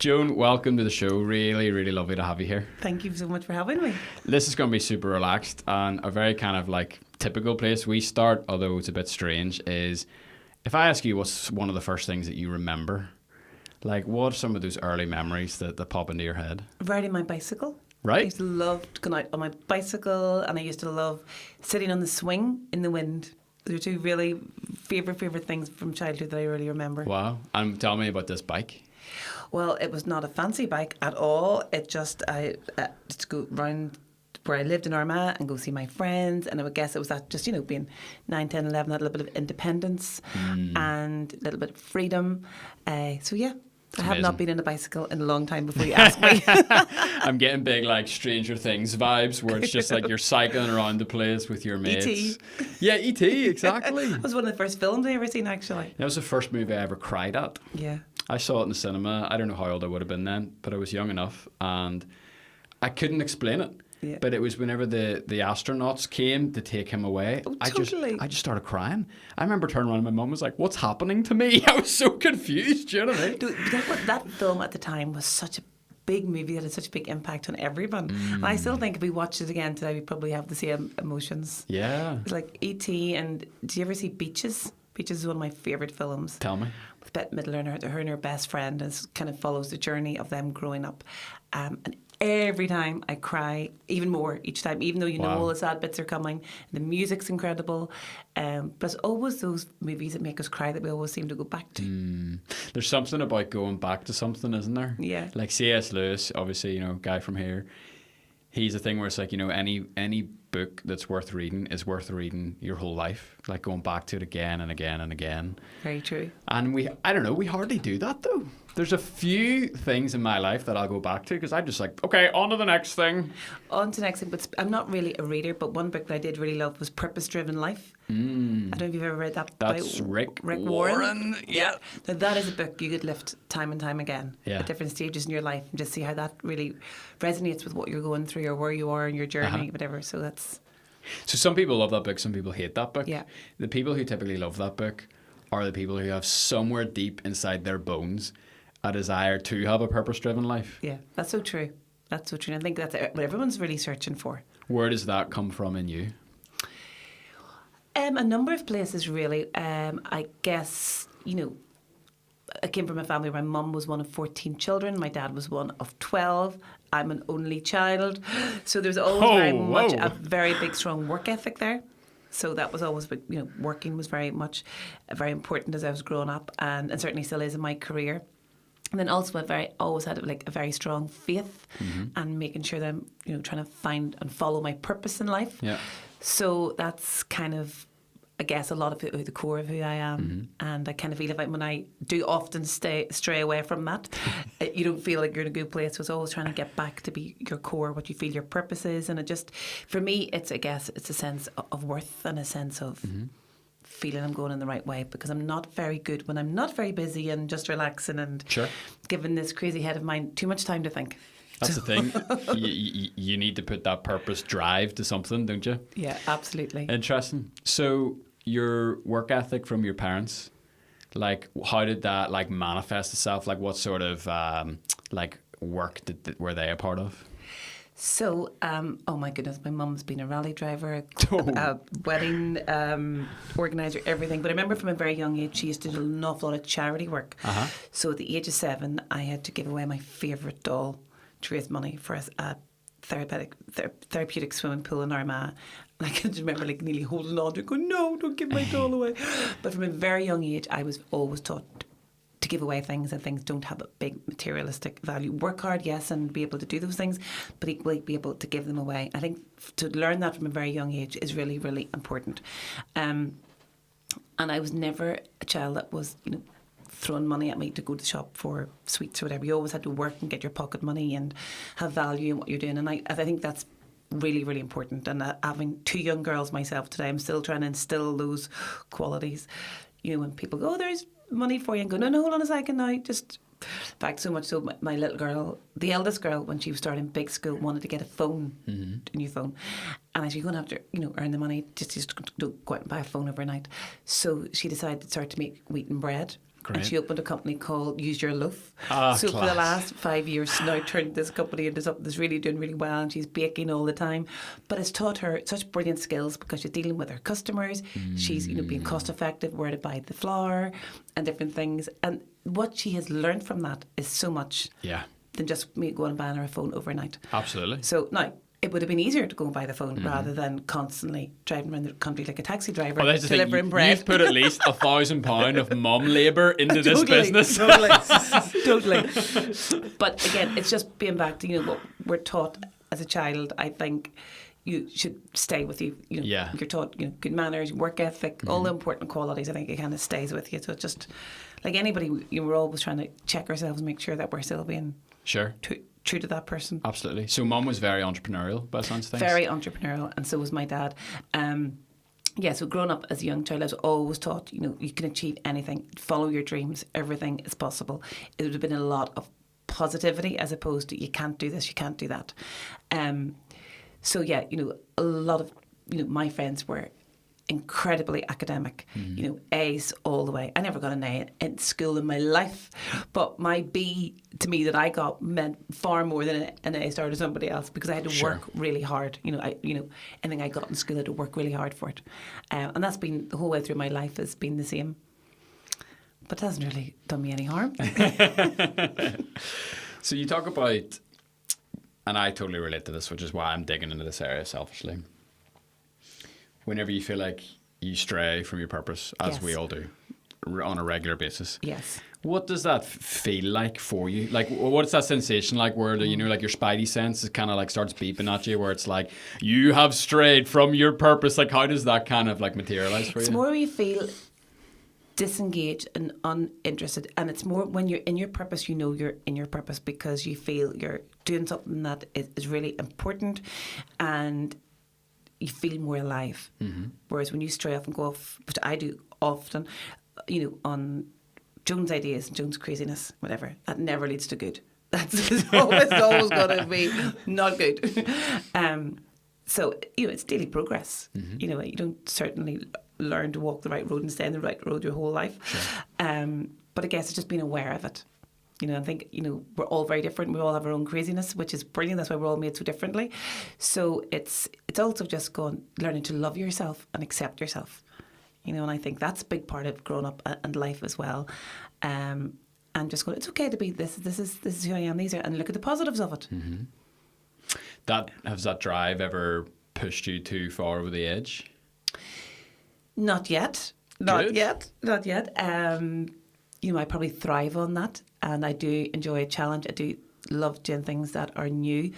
Joan, welcome to the show. Really, really lovely to have you here. Thank you so much for having me. This is going to be super relaxed and a very kind of like typical place we start, although it's a bit strange, is if I ask you what's one of the first things that you remember, like what are some of those early memories that pop into your head? Riding my bicycle. Right. I used to love going out on my bicycle, and I used to love sitting on the swing in the wind. They're two really favourite things from childhood that I really remember. Wow. And tell me about this bike. Well, it was not a fancy bike at all. It just, I just go round where I lived in Armagh and go see my friends. And I would guess it was that just, being 9, 10, 11, had a little bit of independence and a little bit of freedom. So, yeah. I have not been on a bicycle in a long time before you ask me. I'm getting big like Stranger Things vibes where it's just like you're cycling around the place with your mates. E.T. Yeah, E.T., exactly. It was one of the first films I ever seen, actually. That was the first movie I ever cried at. Yeah. I saw it in the cinema. I don't know how old I would have been then, but I was young enough and I couldn't explain it. Yeah. But it was whenever the astronauts came to take him away, Oh, totally. I just started crying. I remember turning around and my mum was like, "What's happening to me?" I was so confused, do you know what I mean? Dude, that film at the time was such a big movie that had such a big impact on everyone. And I still think if we watched it again today, we'd probably have the same emotions. Yeah. It's like E.T. and do you ever see Beaches? Beaches is one of my favourite films. Tell me. With Bette Midler and her and her best friend, and it kind of follows the journey of them growing up. And every time I cry, even more each time, even though know all the sad bits are coming. The music's incredible. But it's always those movies that make us cry that we always seem to go back to. There's something about going back to something, isn't there? Yeah. Like C.S. Lewis, obviously, guy from here. He's a thing where it's like, any book that's worth reading is worth reading your whole life. Like going back to it again and again and again. Very true. And we hardly do that though. There's a few things in my life that I'll go back to because I'm just like, okay, on to the next thing. On to the next thing. But I'm not really a reader, but one book that I did really love was Purpose Driven Life. I don't know if you've ever read that. That's by Rick Warren. Yeah. Now that is a book you could lift time and time again at different stages in your life and just see how that really resonates with what you're going through or where you are in your journey, whatever. So that's... So some people love that book, some people hate that book. Yeah. The people who typically love that book are the people who have somewhere deep inside their bones a desire to have a purpose-driven life. Yeah, that's so true. That's so true. And I think that's what everyone's really searching for. Where does that come from in you? A number of places, really. I guess, I came from a family where my mum was one of 14 children. My dad was one of 12. I'm an only child. So there's always a very big, strong work ethic there. So that was always, working was very very important as I was growing up and certainly still is in my career. And then also always had a very strong faith and making sure that I'm, trying to find and follow my purpose in life. Yeah. So that's kind of, I guess, a lot of the core of who I am. And I kind of feel like when I do often stray away from that, you don't feel like you're in a good place. So it's always trying to get back to be your core, what you feel your purpose is. And it just, for me, it's a sense of worth and a sense of feeling I'm going in the right way, because I'm not very good when I'm not very busy and just relaxing and giving this crazy head of mine too much time to think. That's the thing. You need to put that purpose drive to something, don't you? Yeah, absolutely. Interesting. So your work ethic from your parents, like how did that like manifest itself? Like what sort of work were they a part of? So, oh my goodness, my mum's been a rally driver, a wedding organiser, everything. But I remember from a very young age, she used to do an awful lot of charity work. So at the age of 7, I had to give away my favourite doll to raise money for a therapeutic swimming pool in Armagh. And I can remember nearly holding on to it, going, no, don't give my doll away. But from a very young age, I was always taught to give away things, and things don't have a big materialistic value. Work hard, yes, and be able to do those things, but equally be able to give them away. I think to learn that from a very young age is really, really important. And I was never a child that was, throwing money at me to go to the shop for sweets or whatever. You always had to work and get your pocket money and have value in what you're doing. And I think that's really, really important. And having 2 young girls myself today, I'm still trying to instill those qualities. When people go, oh, there's money for you, and go, no, hold on a second now, just in fact, so much so my little girl, the eldest girl, when she was starting big school, wanted to get a phone, a new phone, and as you're going to have to earn the money, just don't go out and buy a phone overnight. So she decided to start to make wheaten bread, Great. And she opened a company called Use Your Loaf. So Class. for the last 5 years, she's now turned this company into something that's really doing really well, and she's baking all the time. But it's taught her such brilliant skills because she's dealing with her customers. She's being cost effective, where to buy the flour and different things. And what she has learned from that is so much than just me going and buying her a phone overnight. Absolutely. So now, it would have been easier to go and buy the phone rather than constantly driving around the country like a taxi driver, delivering bread. You've put at least £1,000 of mum labour into this business. Totally. But again, it's just being back to what we're taught as a child. I think you should stay with you. You're taught good manners, work ethic, all the important qualities. I think it kind of stays with you. So it's just like anybody, we're always trying to check ourselves and make sure that we're still being true to that person. Absolutely. So mum was very entrepreneurial by the sounds of things? Very entrepreneurial, and so was my dad. So growing up as a young child, I was always taught, you can achieve anything, follow your dreams, everything is possible. It would have been a lot of positivity as opposed to you can't do this, you can't do that. A lot of my friends were incredibly academic, A's all the way. I never got an A in school in my life, but my B to me that I got meant far more than an A star to somebody else because I had to work really hard. Anything I got in school I had to work really hard for it, and that's been the whole way through my life has been the same. But it hasn't really done me any harm. So you talk about, and I totally relate to this, which is why I'm digging into this area selfishly. Whenever you feel like you stray from your purpose, as we all do, on a regular basis. Yes. What does that feel like for you? Like, what's that sensation like where, like your spidey sense is kind of like starts beeping at you where it's like, you have strayed from your purpose? Like, how does that kind of like materialize for you? It's more where you feel disengaged and uninterested, and it's more when you're in your purpose, you're in your purpose because you feel you're doing something that is really important and you feel more alive. Whereas when you stray off and go off, which I do often, on Joan's ideas and Joan's craziness, whatever, that never leads to good. It's always going to be not good. So, it's daily progress. You don't certainly learn to walk the right road and stay on the right road your whole life. Sure. But I guess it's just being aware of it. I think, we're all very different. We all have our own craziness, which is brilliant. That's why we're all made so differently. So it's also just learning to love yourself and accept yourself. And I think that's a big part of growing up and life as well. And just going, it's okay to be this. This is who I am. And look at the positives of it. Has that drive ever pushed you too far over the edge? Not yet. Not yet. I probably thrive on that, and I do enjoy a challenge. I do love doing things that are new.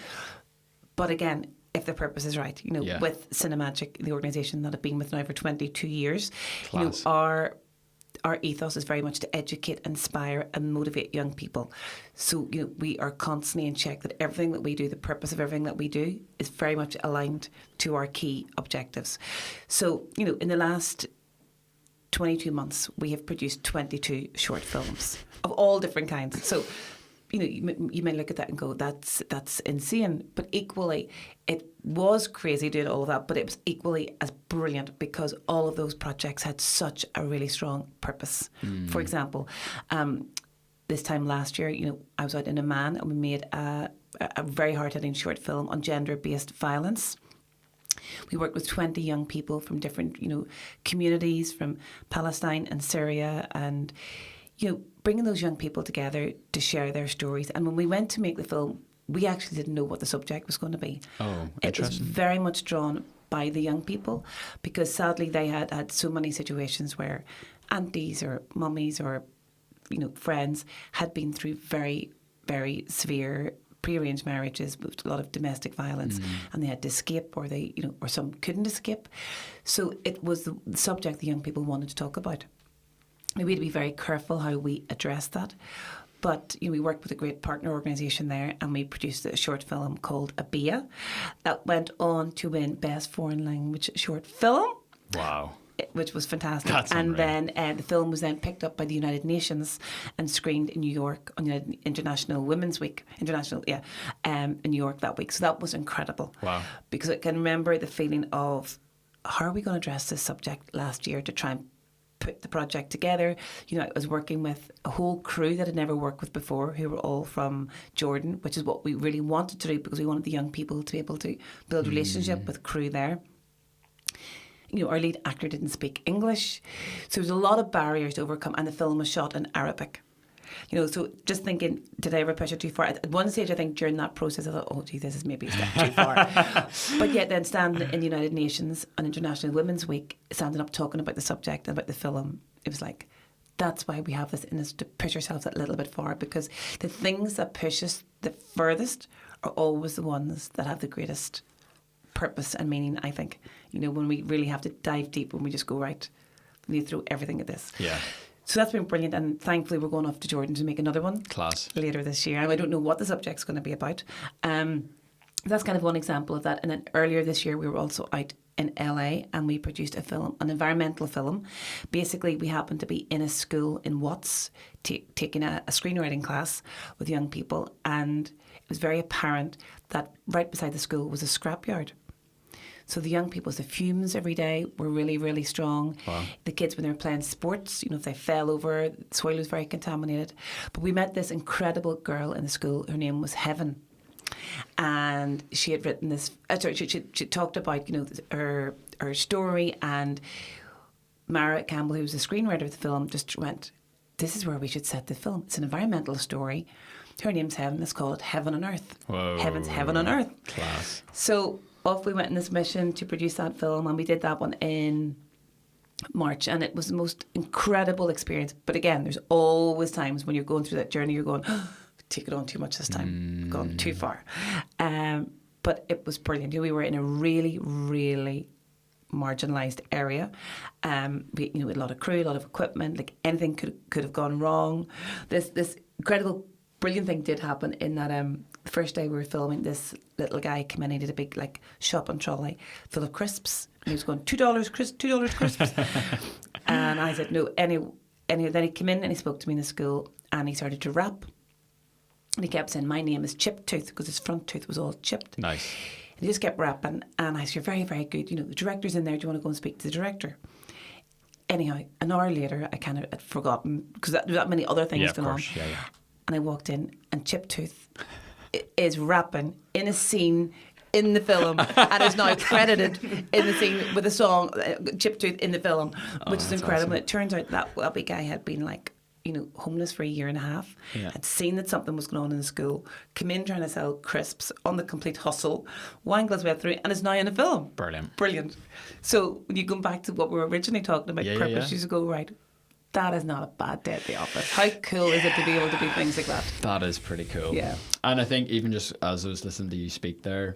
But again, if the purpose is right, with Cinemagic, the organisation that I've been with now for 22 years, Class. Our ethos is very much to educate, inspire and motivate young people. So, we are constantly in check that everything that we do, the purpose of everything that we do is very much aligned to our key objectives. So, in the last 22 months, we have produced 22 short films of all different kinds. So, you may look at that and go, that's insane. But equally, it was crazy doing all of that, but it was equally as brilliant because all of those projects had such a really strong purpose. For example, this time last year, I was out in Oman and we made a very hard-hitting short film on gender-based violence. We worked with 20 young people from different, communities from Palestine and Syria, and bringing those young people together to share their stories. And when we went to make the film, we actually didn't know what the subject was going to be. Oh, it was very much drawn by the young people because sadly they had so many situations where aunties or mummies or friends had been through very, very severe pre-arranged marriages with a lot of domestic violence, and they had to escape, or they, or some couldn't escape. So it was the subject the young people wanted to talk about. We had to be very careful how we address that. But we worked with a great partner organisation there, and we produced a short film called Abia that went on to win Best Foreign Language Short Film. Wow. Which was fantastic. That's and unreal. then the film was then picked up by the United Nations and screened in New York on International Women's Week. In New York that week. So that was incredible. Wow. Because I can remember the feeling of, how are we going to address this subject last year to try and put the project together. You know, I was working with a whole crew that I'd never worked with before, who were all from Jordan, which is what we really wanted to do, because we wanted the young people to be able to build a relationship with crew there. You know, our lead actor didn't speak English, so there was a lot of barriers to overcome, and the film was shot in Arabic. You know, so just thinking, did I ever push it too far? At one stage, I think during that process, I thought, oh, gee, this is maybe a step too far. But yet then standing in the United Nations on International Women's Week, standing up talking about the subject and about the film, it was like, that's why we have this in us, to push ourselves a little bit far, because the things that push us the furthest are always the ones that have the greatest purpose and meaning, I think. You know, when we really have to dive deep, when we just go, right, we need to throw everything at this. Yeah. So that's been brilliant, and thankfully we're going off to Jordan to make another one. Class. Later this year. And I don't know what the subject's going to be about. That's kind of one example of that. And then earlier this year we were also out in LA, and we produced a film, an environmental film. Basically, we happened to be in a school in Watts taking a screenwriting class with young people, and it was very apparent that right beside the school was a scrapyard. So the young people, the fumes every day were really, really strong. Wow. The kids, when they were playing sports, you know, if they fell over, the soil was very contaminated. But we met this incredible girl in the school. Her name was Heaven. And she had written this, she talked about, you know, her story, and Mara Campbell, who was the screenwriter of the film, just went, this is where we should set the film. It's an environmental story. Her name's Heaven. Let's call it Heaven on Earth. Whoa. Heaven's Heaven on Earth. Class. So off we went on this mission to produce that film, and we did that one in March, and it was the most incredible experience. But again, there's always times when you're going through that journey, you're going, oh, take it on too much this time, gone too far. But it was brilliant. You know, we were in a really, really marginalised area. We, you know, with a lot of crew, a lot of equipment, like anything could have gone wrong. This incredible, brilliant thing did happen in that the first day we were filming. This little guy came in, he did a big like shopping trolley full of crisps, and he was going $2 crisps. And I said no. Then he came in and he spoke to me in the school, and he started to rap, and he kept saying, my name is Chip Tooth, because his front tooth was all chipped. Nice. And he just kept rapping, and I said, you're very, very good. You know, the director's in there. Do you want to go and speak to the director? Anyhow, an hour later, I kind of had forgotten, because there were that many other things going on. Yeah. And I walked in, and Chip Tooth is rapping in a scene in the film, and is now credited in the scene with a song, Chip Tooth in the film, which is incredible. Awesome. It turns out that wealthy guy had been like, you know, homeless for a year and a half, had seen that something was going on in the school, came in trying to sell crisps on the complete hustle, wine glass way through, and is now in a film. Brilliant. So when you go back to what we were originally talking about, purpose, you just go, right, that is not a bad day at the office. How cool is it to be able to do things like that? That is pretty cool. Yeah. And I think even just as I was listening to you speak there,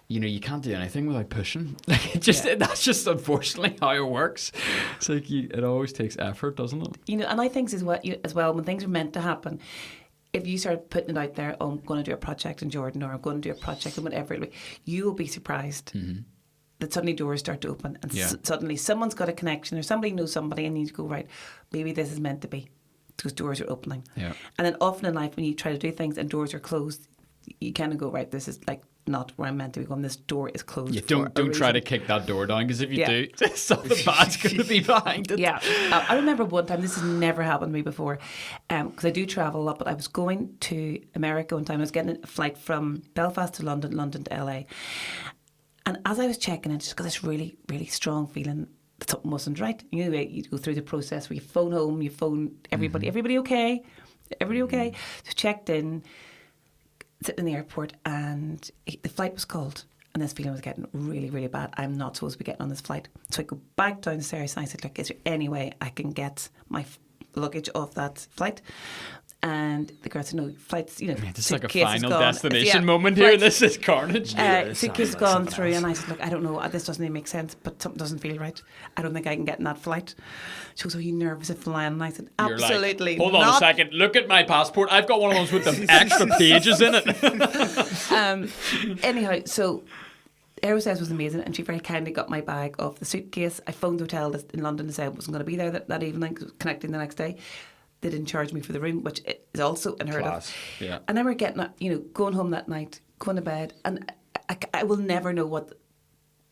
you know, you can't do anything without pushing. Like, that's just unfortunately how it works. It's like it always takes effort, doesn't it? You know, and I think as well, when things are meant to happen, if you start putting it out there, oh, I'm going to do a project in Jordan, or I'm going to do a project in whatever it'll be, you will be surprised that suddenly doors start to open, and suddenly someone's got a connection, or somebody knows somebody, and you go, right, maybe this is meant to be, because doors are opening. Yeah. And then often in life, when you try to do things and doors are closed, you kind of go, right, this is like not where I'm meant to be going. This door is closed. Yeah, don't try to kick that door down, because if you do, something bad's going to be behind it. Yeah, I remember one time, this has never happened to me before, because I do travel a lot, but I was going to America one time. I was getting a flight from Belfast to London, London to LA, and as I was checking in, just got this really, really strong feeling that something wasn't right. You know, you go through the process where you phone home, you phone everybody. Everybody okay? Everybody okay? So checked in, sitting in the airport, and the flight was called, and this feeling was getting really, really bad. I'm not supposed to be getting on this flight. So I go back downstairs, and I said, look, is there any way I can get my luggage off that flight? And the girl said, no, flights, you know, it's like a final destination moment here. This is carnage. Suitcase gone through, and I said, look, I don't know, this doesn't even make sense, but something doesn't feel right. I don't think I can get in that flight. She goes, are you nervous of flying? And I said, absolutely not. Hold on a second, look at my passport. I've got one of those with the extra pages in it. Anyhow, so Aerospace was amazing, and she very kindly got my bag off the suitcase. I phoned the hotel in London to say I wasn't going to be there that evening, connecting the next day. They didn't charge me for the room, which is also unheard of. Yeah. And then we're getting, you know, going home that night, going to bed, and I will never know what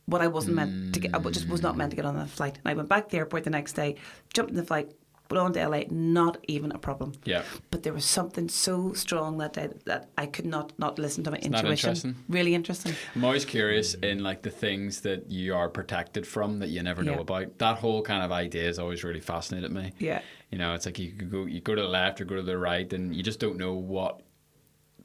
what I wasn't meant to get. I just was not meant to get on that flight. And I went back to the airport the next day, jumped in the flight, went on to LA, not even a problem. Yeah. But there was something so strong that day that I could not listen to my intuition. Not interesting. Really interesting. I'm always curious in like the things that you are protected from that you never know about. That whole kind of idea has always really fascinated me. Yeah. You know, it's like you go to the left or go to the right, and you just don't know what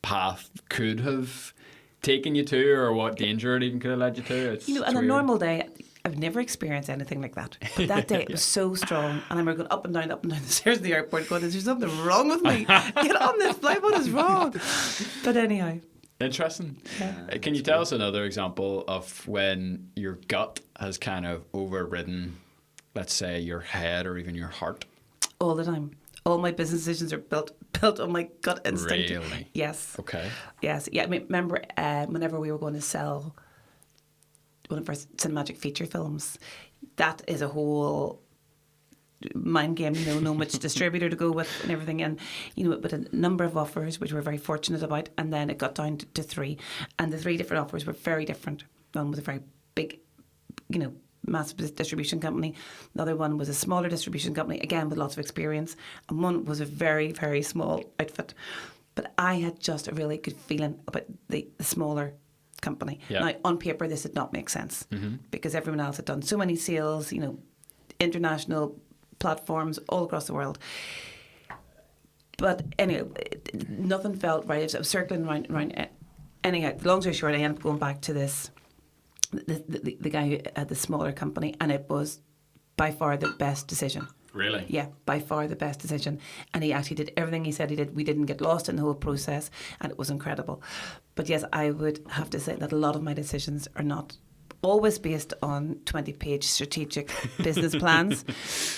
path could have taken you to, or what danger it even could have led you to. It's on weird. a normal day, I've never experienced anything like that. But that day, it was so strong. And I remember going up and down the stairs of the airport going, is there something wrong with me? Get on this flight, what is wrong? But anyhow. Interesting. Yeah. Can you tell us another example of when your gut has kind of overridden, let's say, your head or even your heart? All the time. All my business decisions are built on my gut instinct. Really? Yes. Okay. Yes. Yeah. I mean, remember whenever we were going to sell one of our Cinemagic feature films, that is a whole mind game, know which distributor to go with and everything. And, but a number of offers, which we're very fortunate about. And then it got down to 3. And the 3 different offers were very different. One was a very big, massive distribution company. The other one was a smaller distribution company, again with lots of experience, and one was a very, very small outfit. But I had just a really good feeling about the smaller company. Yeah. Now, on paper, this did not make sense because everyone else had done so many sales, international platforms all across the world. But anyway, nothing felt right. I was circling around. Anyhow, long story short, I ended up going back to this. The guy who had the smaller company, and it was by far the best decision. Really? Yeah, by far the best decision. And he actually did everything he said he did. We didn't get lost in the whole process, and it was incredible. But yes, I would have to say that a lot of my decisions are not always based on 20-page strategic business plans.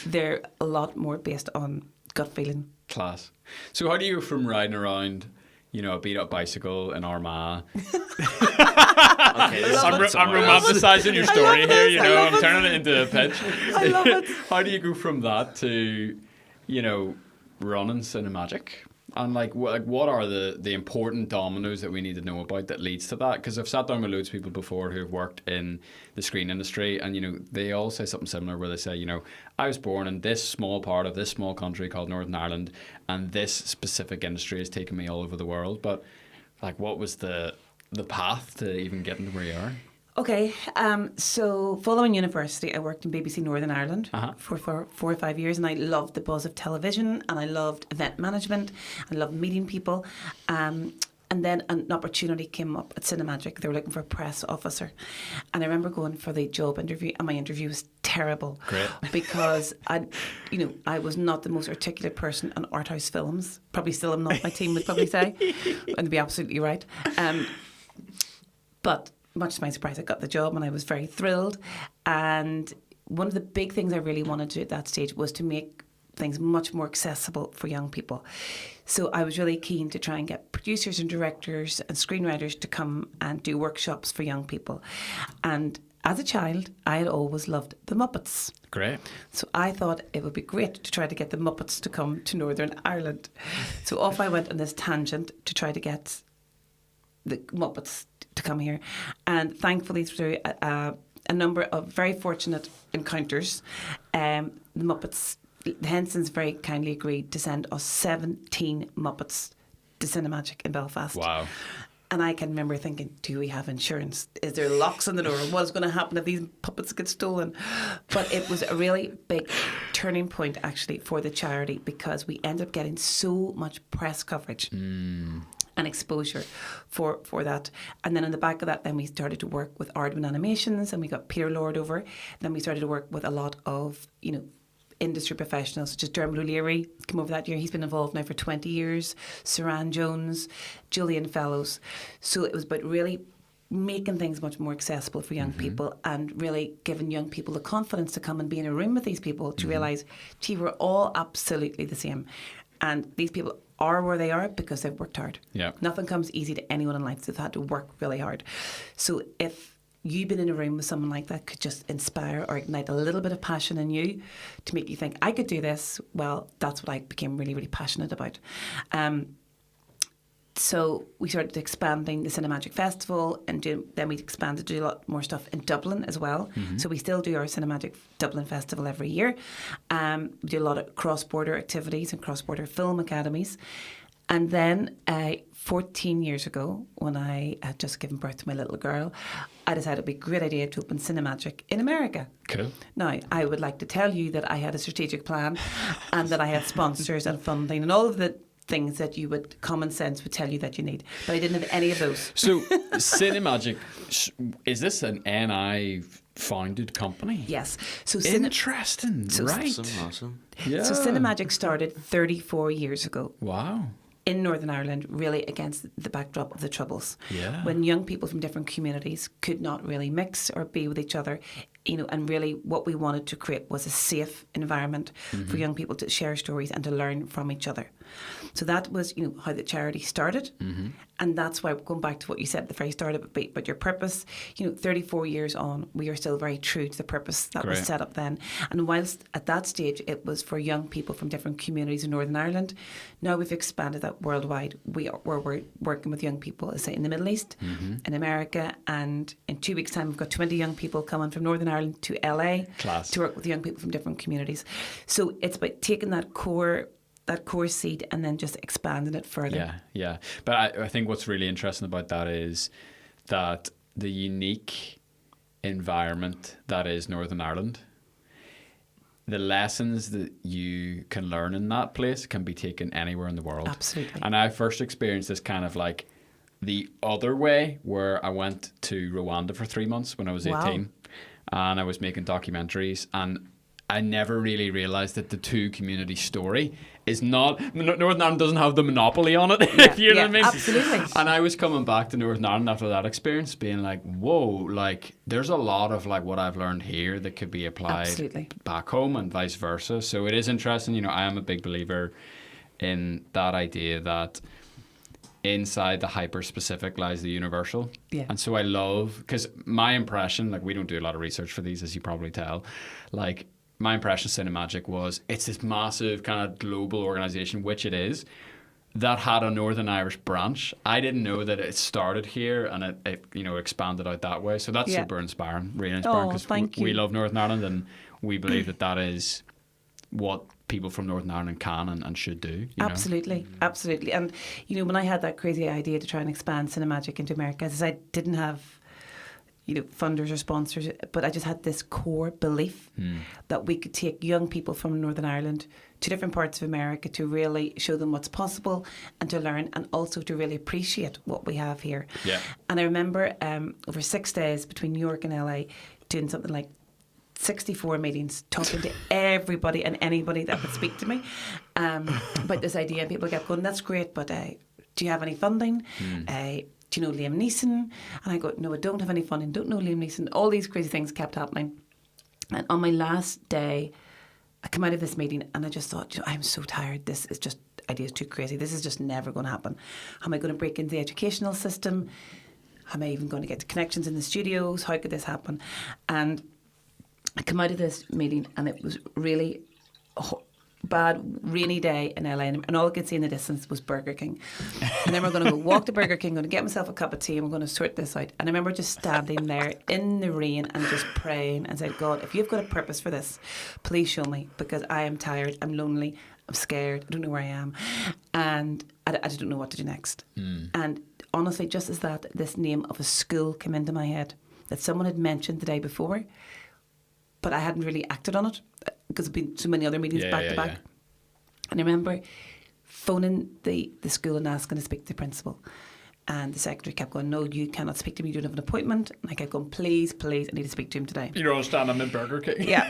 They're a lot more based on gut feeling. Class. So how do you go from riding around, a beat-up bicycle in Armagh? Okay, I'm romanticising your story here, I'm turning it into a pitch. I love it. How do you go from that to, running Cinemagic? And what are the important dominoes that we need to know about that leads to that? Because I've sat down with loads of people before who've worked in the screen industry, and they all say something similar, where they say, I was born in this small part of this small country called Northern Ireland, and this specific industry has taken me all over the world. But what was the path to even getting to where you are? Okay, so following university, I worked in BBC Northern Ireland for 4 or 5 years, and I loved the buzz of television, and I loved event management, I loved meeting people. And then an opportunity came up at Cinemagic. They were looking for a press officer. And I remember going for the job interview, and my interview was terrible. Great. Because I was not the most articulate person on art house films. Probably still am not, my team would probably say. And they'd be absolutely right. But much to my surprise, I got the job, and I was very thrilled. And one of the big things I really wanted to do at that stage was to make things much more accessible for young people. So I was really keen to try and get producers and directors and screenwriters to come and do workshops for young people. And as a child, I had always loved the Muppets. Great. So I thought it would be great to try to get the Muppets to come to Northern Ireland. So off I went on this tangent to try to get the Muppets to come here. And thankfully, through a number of very fortunate encounters, the Muppets, the Hensons very kindly agreed to send us 17 Muppets to Cinemagic in Belfast. Wow. And I can remember thinking, do we have insurance? Is there locks on the door? What is going to happen if these puppets get stolen? But it was a really big turning point, actually, for the charity, because we ended up getting so much press coverage and exposure for that. And then on the back of that, then we started to work with Aardman Animations, and we got Peter Lord over. Then we started to work with a lot of, industry professionals such as Dermot O'Leary came over that year. He's been involved now for 20 years. Saran Jones, Julian Fellows. So it was about really making things much more accessible for young people, and really giving young people the confidence to come and be in a room with these people to realise, gee, we're all absolutely the same. And these people are where they are because they've worked hard. Yeah. Nothing Nothing comes easy to anyone in life. They've had to work really hard. So if you've been in a room with someone like that, could just inspire or ignite a little bit of passion in you to make you think, I could do this. Well, that's what I became really, really passionate about. So we started expanding the Cinemagic Festival, and then we expanded to do a lot more stuff in Dublin as well. So we still do our Cinemagic Dublin Festival every year. We do a lot of cross-border activities and cross-border film academies. And then 14 years ago, when I had just given birth to my little girl, I decided it would be a great idea to open Cinemagic in America. Cool. Now, I would like to tell you that I had a strategic plan and that I had sponsors and funding and all of the things that you would, common sense would tell you that you need. But I didn't have any of those. So Cinemagic, is this an NI founded company? Yes. So Interesting, right. Awesome. Yeah. So Cinemagic started 34 years ago. Wow. In Northern Ireland, really against the backdrop of the Troubles. Yeah. When young people from different communities could not really mix or be with each other, and really what we wanted to create was a safe environment for young people to share stories and to learn from each other. So that was, how the charity started. And that's why, going back to what you said at the very start about your purpose, 34 years on, we are still very true to the purpose that was set up then. And whilst at that stage it was for young people from different communities in Northern Ireland, now we've expanded that worldwide. We're working with young people, say, in the Middle East, in America, and in 2 weeks' time we've got 20 young people coming from Northern Ireland to LA to work with young people from different communities. So it's about taking that core seed and then just expanding it further. Yeah. But I think what's really interesting about that is that the unique environment that is Northern Ireland, the lessons that you can learn in that place can be taken anywhere in the world. Absolutely. And I first experienced this kind of like the other way, where I went to Rwanda for 3 months when I was 18, and I was making documentaries, and I never really realised that the two community story is not... Northern Ireland doesn't have the monopoly on it, if you know what I mean. Absolutely. And I was coming back to Northern Ireland after that experience being like, whoa, like there's a lot of like what I've learned here that could be applied back home and vice versa. So it is interesting. I am a big believer in that idea that inside the hyper-specific lies the universal. Yeah. And so I love... Because my impression, like we don't do a lot of research for these, as you probably tell, like... My impression of Cinemagic was it's this massive kind of global organisation, which it is, that had a Northern Irish branch. I didn't know that it started here and it expanded out that way. So that's super inspiring, really inspiring, because we love Northern Ireland and we believe that is what people from Northern Ireland can and should do. Absolutely. And, when I had that crazy idea to try and expand Cinemagic into America, as I didn't have funders or sponsors, but I just had this core belief that we could take young people from Northern Ireland to different parts of America to really show them what's possible and to learn, and also to really appreciate what we have here. Yeah. And I remember over 6 days between New York and LA doing something like 64 meetings, talking to everybody and anybody that would speak to me about this idea. And people kept going, that's great, but do you have any funding? Do you know Liam Neeson? And I go, no, I don't have any funding, don't know Liam Neeson. All these crazy things kept happening. And on my last day, I come out of this meeting and I just thought, I'm so tired. This is just, idea's too crazy. This is just never going to happen. How am I going to break into the educational system? How am I even going to get the connections in the studios? How could this happen? And I come out of this meeting and it was really bad, rainy day in LA, and all I could see in the distance was Burger King. And then we're going to go walk to Burger King, going to get myself a cup of tea, and we're going to sort this out. And I remember just standing there in the rain and just praying and said, God, if you've got a purpose for this, please show me, because I am tired, I'm lonely, I'm scared, I don't know where I am, and I just don't know what to do next. And honestly, just as that, this name of a school came into my head that someone had mentioned the day before, but I hadn't really acted on it because there'd been so many other meetings back to back. And I remember phoning the school and asking to speak to the principal. And the secretary kept going, no, you cannot speak to me, you don't have an appointment. And I kept going, please, I need to speak to him today. You don't understand, I'm in Burger King. Yeah,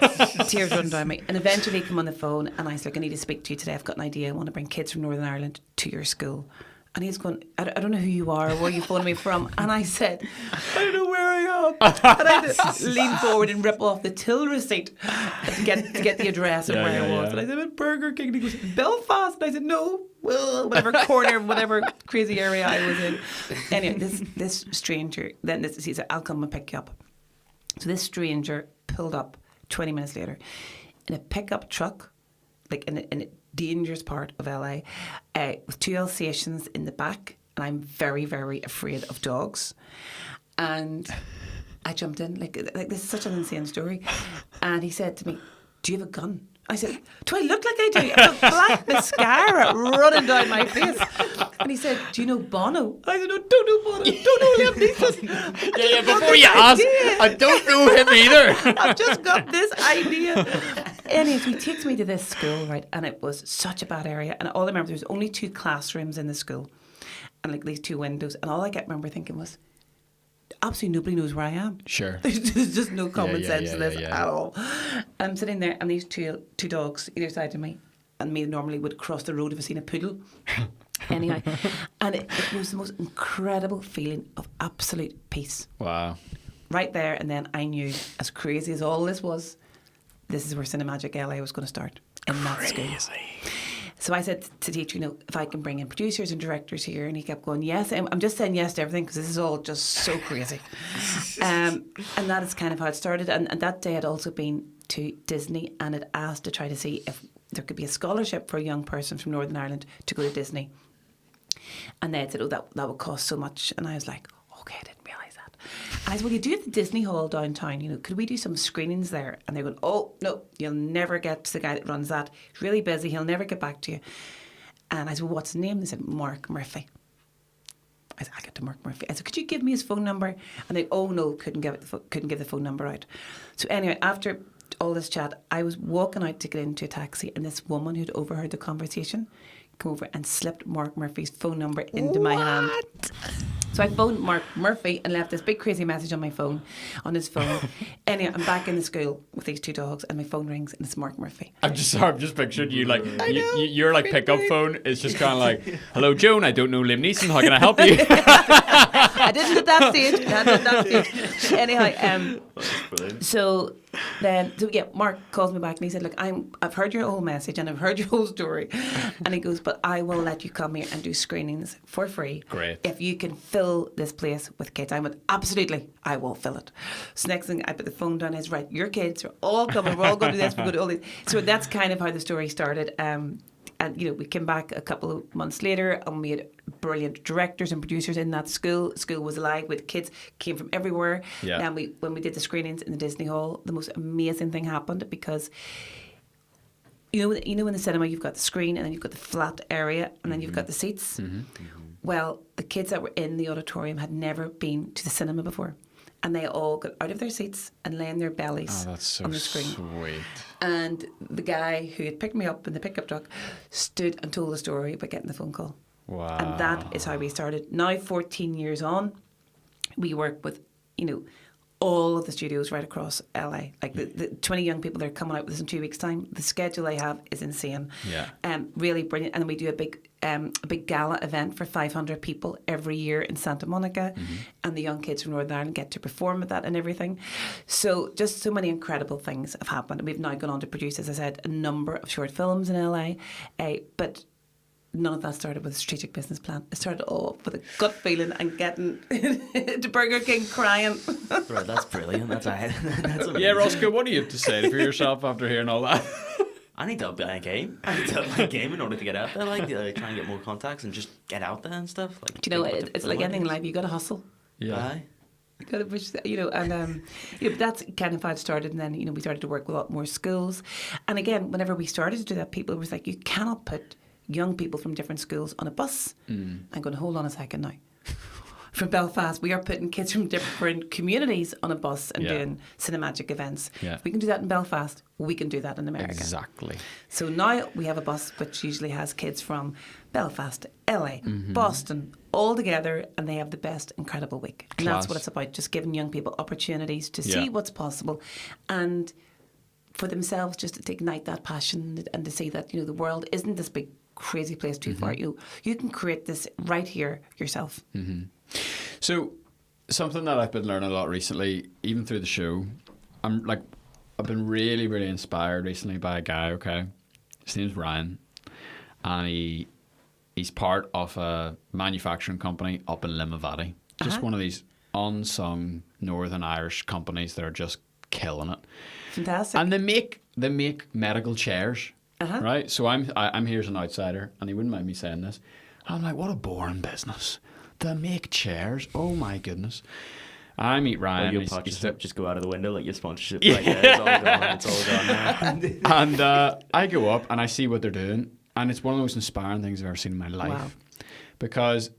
tears running down me. And eventually he came on the phone and I said, look, I need to speak to you today. I've got an idea. I want to bring kids from Northern Ireland to your school. And he's going, I don't know who you are or where you phoning me from. And I said, I don't know where I am. And I just lean forward and rip off the till receipt to get the address of where I was. And I said, at Burger King. And he goes, Belfast. And I said, no, well, whatever corner, whatever crazy area I was in. Anyway, this stranger, he said, I'll come and pick you up. So this stranger pulled up 20 minutes later in a pickup truck, like in a dangerous part of LA, with 2 Alsatians in the back and I'm very, very afraid of dogs. And I jumped in, like this is such an insane story. And he said to me, do you have a gun? I said, do I look like I do? I have black mascara running down my face. And he said, do you know Bono? I said, no, don't know Bono. Don't know Liam Neeson. Yeah, before you ask, I don't know him either. I've just got this idea. Anyways, he takes me to this school, right? And it was such a bad area. And all I remember, there was only 2 classrooms in the school. And like these 2 windows. And all I kept remember thinking was, absolutely nobody knows where I am. Sure. There's just no common sense in this yeah. at all. I'm sitting there and these two dogs either side of me, and me normally would cross the road if I seen a poodle. Anyway, and it was the most incredible feeling of absolute peace. Wow. Right there, and then I knew, as crazy as all this was, this is where Cinemagic LA was going to start, in that school. So I said to the teacher, if I can bring in producers and directors here, and he kept going, yes, I'm just saying yes to everything because this is all just so crazy. And that is kind of how it started. And that day I'd also been to Disney and had asked to try to see if there could be a scholarship for a young person from Northern Ireland to go to Disney. And they had said, that would cost so much. And I was like, okay, I didn't realise that. And I said, well, you do have the Disney Hall downtown, could we do some screenings there? And they're going, oh, no, you'll never get to the guy that runs that. He's really busy, he'll never get back to you. And I said, well, what's his name? They said, Mark Murphy. I said, I got to Mark Murphy. I said, could you give me his phone number? And they, oh no, couldn't give the phone number out. So anyway, after all this chat, I was walking out to get into a taxi, and this woman who'd overheard the conversation came over and slipped Mark Murphy's phone number into my hand. So I phoned Mark Murphy and left this big crazy message on his phone. Anyway, I'm back in the school with these 2 dogs, and my phone rings, and it's Mark Murphy. I'm just picturing you like your like pickup phone is just kind of like, hello Joan, I don't know Liam Neeson, how can I help you? I didn't at that stage. Anyhow, so Mark calls me back and he said, look, I've heard your whole message and I've heard your whole story. And he goes, but I will let you come here and do screenings for free. Great. If you can fill this place with kids. I went, absolutely, I will fill it. So next thing, I put the phone down, is right, your kids are all coming, we're all going to do this, we're going to do all this. So that's kind of how the story started. And we came back a couple of months later, and we had brilliant directors and producers in that school. School was alive with kids, came from everywhere. Yeah. And when we did the screenings in the Disney Hall, the most amazing thing happened, because in the cinema you've got the screen, and then you've got the flat area, and then you've got the seats. Mm-hmm. Well, the kids that were in the auditorium had never been to the cinema before. And they all got out of their seats and lay on their bellies on the screen. Sweet. And the guy who had picked me up in the pickup truck stood and told the story about getting the phone call. Wow. And that is how we started. Now, 14 years on, we work with, all of the studios right across LA. Like the 20 young people that are coming out with us in 2 weeks' time. The schedule they have is insane. Yeah. Really brilliant. And we do a big gala event for 500 people every year in Santa Monica. Mm-hmm. And the young kids from Northern Ireland get to perform at that and everything. So just so many incredible things have happened. And we've now gone on to produce, as I said, a number of short films in LA. But none of that started with a strategic business plan. It started all with a gut feeling and getting to Burger King crying. Right, that's brilliant. That's amazing. Yeah, Roscoe, what do you have to say for yourself after hearing all that? I need to up my game. I need to up my game in order to get out there, try and get more contacts and just get out there and stuff. Do you know, it's like anything in life, you got to hustle. Yeah. You got to push, and but that's kind of how it started. And then, we started to work with a lot more schools. And again, whenever we started to do that, people was like, you cannot put young people from different schools on a bus. I'm going to hold on a second now. From Belfast, we are putting kids from different communities on a bus and doing Cinemagic events. Yeah. If we can do that in Belfast, we can do that in America. Exactly. So now we have a bus which usually has kids from Belfast, LA, Boston, all together, and they have the best incredible week. And that's what it's about, just giving young people opportunities to see what's possible, and for themselves just to ignite that passion and to see that, the world isn't this big crazy place too far. You can create this right here yourself. Mm-hmm. So something that I've been learning a lot recently, even through the show, I've been really, really inspired recently by a guy, okay? His name's Ryan, and he's part of a manufacturing company up in Limavady. Just one of these unsung Northern Irish companies that are just killing it. Fantastic. And they make medical chairs, right? So I'm here as an outsider, and he wouldn't mind me saying this. I'm like, what a boring business. They make chairs. Oh my goodness. I meet Ryan. Well, you'll patch yourself, just go out of the window like your sponsorship. Yeah. Like, it's all gone. It's all gone now. And I go up and I see what they're doing, and it's one of the most inspiring things I've ever seen in my life. Wow. Because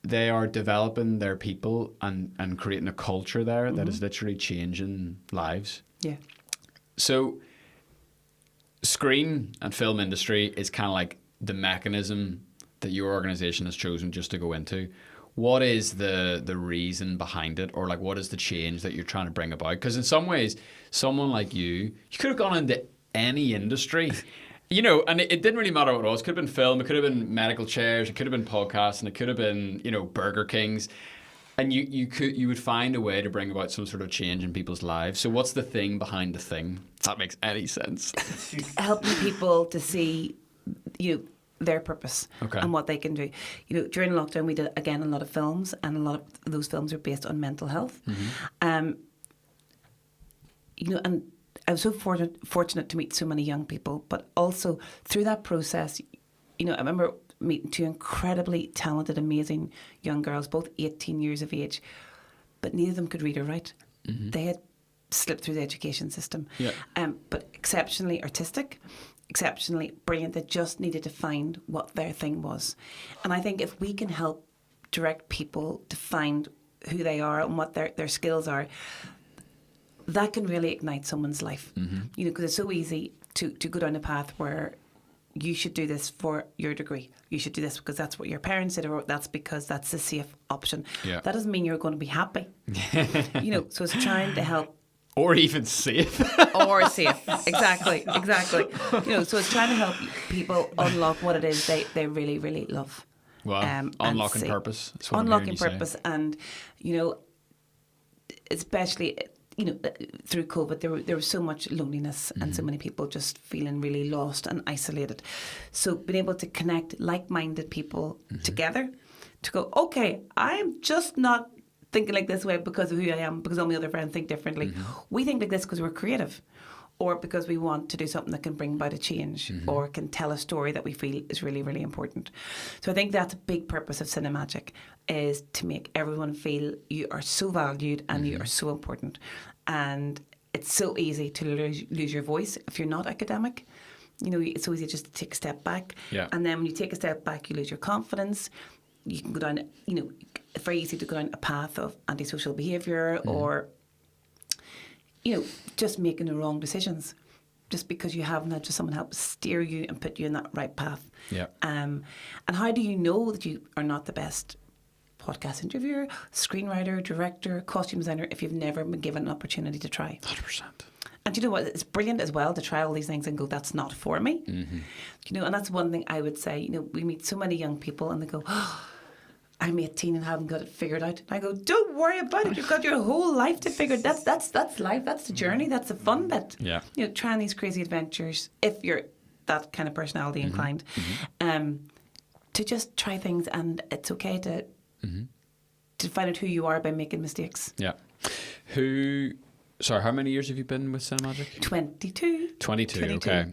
they are developing their people and creating a culture there that is literally changing lives. Yeah. So screen and film industry is kind of like the mechanism that your organization has chosen just to go into. What is the reason behind it, or like what is the change that you're trying to bring about? Because in some ways, someone like you could have gone into any industry, you know, and it didn't really matter what it was. It could have been film, it could have been medical chairs, it could have been podcasts, and it could have been, you know, Burger Kings. And you would find a way to bring about some sort of change in people's lives. So what's the thing behind the thing? If that makes any sense. Helping people to see, you know, their purpose and what they can do. You know, during lockdown we did again a lot of films, and a lot of those films are based on mental health. You know, and I was so fortunate to meet so many young people, but also through that process, you know, I remember meeting two incredibly talented, amazing young girls, both 18 years of age, but neither of them could read or write. They had slipped through the education system, but exceptionally artistic, exceptionally brilliant. They just needed to find what their thing was. And I think if we can help direct people to find who they are and what their skills are, that can really ignite someone's life. You know, because it's so easy to go down a path where you should do this for your degree. You should do this because that's what your parents did, or that's because that's the safe option. Yeah. That doesn't mean you're going to be happy. You know, so it's trying to help. Or even safe. Or safe. Exactly. You know, so it's trying to help people unlock what it is they really, really love. Wow. Unlocking purpose. That's what Unlocking purpose. And, you know, especially, you know, through COVID, there was so much loneliness and so many people just feeling really lost and isolated. So being able to connect like-minded people together to go, okay, I'm just not thinking like this way because of who I am, because all my other friends think differently. We think like this because we're creative, or because we want to do something that can bring about a change, or can tell a story that we feel is really, really important. So I think that's a big purpose of Cinemagic, is to make everyone feel you are so valued and you are so important. And it's so easy to lose your voice if you're not academic. You know, it's so easy just to take a step back. Yeah. And then when you take a step back, you lose your confidence. You can go down, you know, it's very easy to go down a path of antisocial behaviour, or, you know, just making the wrong decisions just because you haven't had just someone help steer you and put you in that right path. Yeah. And how do you know that you are not the best podcast interviewer, screenwriter, director, costume designer if you've never been given an opportunity to try? 100%. And you know what? It's brilliant as well to try all these things and go, that's not for me. You know, and that's one thing I would say. You know, we meet so many young people and they go, oh, I'm 18 and haven't got it figured out. And I go, don't worry about it. You've got your whole life to figure. That's life. That's the journey. That's the fun bit. Yeah. You know, trying these crazy adventures, if you're that kind of personality inclined, to just try things, and it's okay to find out who you are by making mistakes. Yeah. Sorry, how many years have you been with Cinemagic? 22. 22, okay.